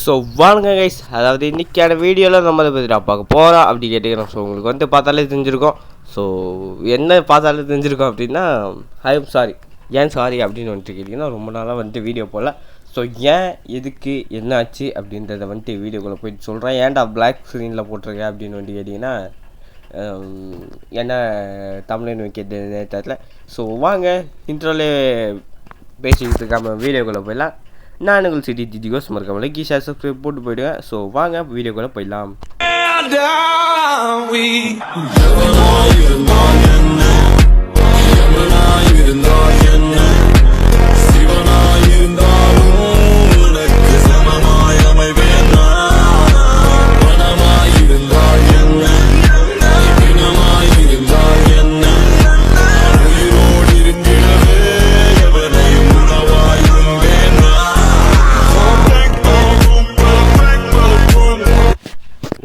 So வாங்க guys, அதாவது இன்றைக்கான வீடியோவில் நம்ம அதை பற்றி நான் பார்க்க போகிறோம் அப்படி கேட்டுக்கிறோம். ஸோ உங்களுக்கு வந்து பார்த்தாலே தெரிஞ்சிருக்கோம். ஸோ என்ன பார்த்தாலே தெரிஞ்சிருக்கோம் அப்படின்னா ஐ எம் சாரி. ஏன் சாரி அப்படின்னு வந்துட்டு கேட்டிங்கன்னா, ரொம்ப நாளாக வந்துட்டு வீடியோ போடல. ஸோ ஏன் எதுக்கு என்ன ஆச்சு அப்படின்றத வந்துட்டு வீடியோக்குள்ளே போயிட்டு சொல்கிறேன். ஏன்டா பிளாக் ஸ்க்ரீனில் போட்டிருக்கேன் அப்படின்னு வந்துட்டு கேட்டிங்கன்னா, என்ன தமிழ்னு வைக்கிறது நேரத்தில். ஸோ வாங்க இன்ட்ரோலே பேசிக்கிட்டு இருக்காம வீடியோக்குள்ளே போயிடலாம். நான் உங்கள் சிட்டி ஜிஜிகோஸ் மறக்காம லைக் ஷேர் சப்ஸ்கிரைப் போட்டு போயிடுவேன். ஸோ வாங்க வீடியோக்குள்ளே போயிடலாம்.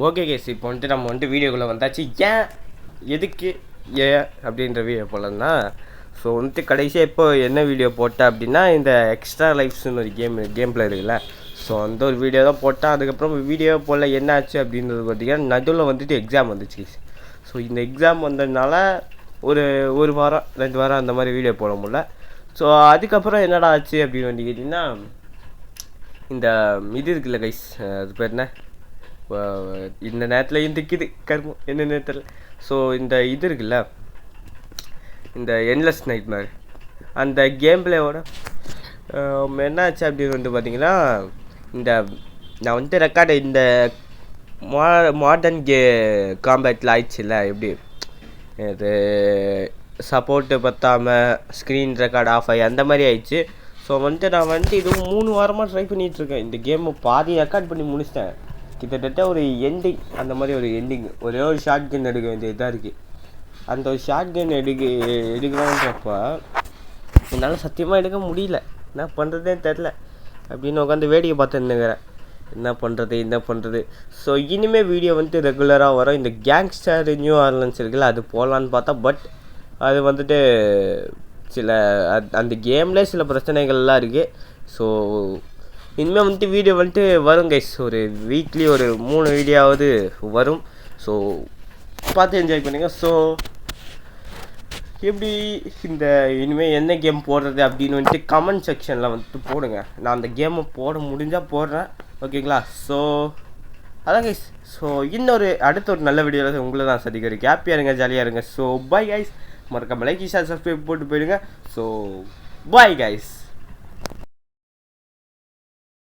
ஓகே கேஸ், இப்போ வந்துட்டு நம்ம வந்துட்டு வீடியோக்குள்ளே வந்தாச்சு. ஏன் எதுக்கு ஏன் அப்படின்ற வீடியோ போடலன்னா, ஸோ வந்துட்டு கடைசியாக இப்போ என்ன வீடியோ போட்டேன் அப்படின்னா, இந்த எக்ஸ்ட்ரா லைஃப்ஸ்னு ஒரு கேம் பிளே இருக்குல்ல, ஸோ அந்த ஒரு வீடியோ தான் போட்டேன். அதுக்கப்புறம் வீடியோ போடல. என்ன ஆச்சு அப்படின்றது பார்த்திங்கன்னா, நடுவில் வந்துட்டு எக்ஸாம் வந்துச்சு. ஸோ இந்த எக்ஸாம் வந்ததுனால ஒரு வாரம் 2 வாரம் அந்த மாதிரி வீடியோ போட முடியல. ஸோ அதுக்கப்புறம் என்னடா ஆச்சு அப்படின்னு வந்து கேட்டிங்கன்னா, இந்த இது இருக்குல்ல கைஸ், அது பேர் என்ன, இந்த நேரத்தில் இன்றைக்குது கருமம் என்ன நேரத்தில். ஸோ இந்த இது இருக்குல்ல, இந்த என்லெஸ் நைட் மேர், அந்த கேம் பிளேவோட என்ன ஆச்சு அப்படின்னு வந்து பார்த்திங்கன்னா, நான் வந்துட்டு ரெக்கார்டு இந்த மாடர்ன் காம்பேட்டில் ஆயிடுச்சுல்ல, எப்படி இது சப்போர்ட்டு பற்றாமல் ஸ்க்ரீன் ரெக்கார்டு ஆஃப் ஆகி அந்த மாதிரி ஆயிடுச்சு. ஸோ வந்துட்டு நான் வந்துட்டு இது 3 வாரமாக ட்ரை பண்ணிகிட்ருக்கேன். இந்த கேமை பாதி ரெக்கார்ட் பண்ணி முடிச்சிட்டேன். கிட்டத்தட்ட ஒரு எண்டிங், அந்த மாதிரி ஒரு எண்டிங், ஒரே ஒரு ஷார்ட் கன் எடுக்க வேண்டிய இதாக இருக்குது. அந்த ஒரு ஷார்ட் கன் எடுக்கணுன்றப்ப என்னால் சத்தியமாக எடுக்க முடியல. என்ன பண்ணுறதே தெரில அப்படின்னு உட்காந்து வேடிக்கை பார்த்துன்னுக்கிறேன். என்ன பண்ணுறது. ஸோ இனிமேல் வீடியோ வந்துட்டு ரெகுலராக வரும். இந்த கேங்ஸ்டர் நியூ ஆர்லன்ஸ் இருக்குல்ல, அது போகலான்னு பார்த்தா, பட் அது வந்துட்டு அந்த கேமில் சில பிரச்சனைகள்லாம் இருக்குது. ஸோ இனிமேல் வந்துட்டு வீடியோ வந்துட்டு வரும் கைஸ், ஒரு வீக்லி ஒரு 3 வீடியோவாவது வரும். ஸோ பார்த்து என்ஜாய் பண்ணுங்கள். ஸோ எப்படி இந்த இனிமேல் என்ன கேம் போடுறது அப்படின்னு வந்துட்டு கமெண்ட் செக்ஷனில் வந்துட்டு போடுங்க. நான் அந்த கேமை போட முடிஞ்சால் போடுறேன், ஓகேங்களா? ஸோ அதான் கைஸ். ஸோ அடுத்த ஒரு நல்ல வீடியோவில் உங்களை தான் சந்திக்கிறேன். ஹாப்பியாக இருங்க, ஜாலியாக இருங்க. ஸோ பாய் கைஸ், மறக்காம லைக் ஷேர் சப்ஸ்கிரைப் போட்டு போயிடுங்க. So bye guys.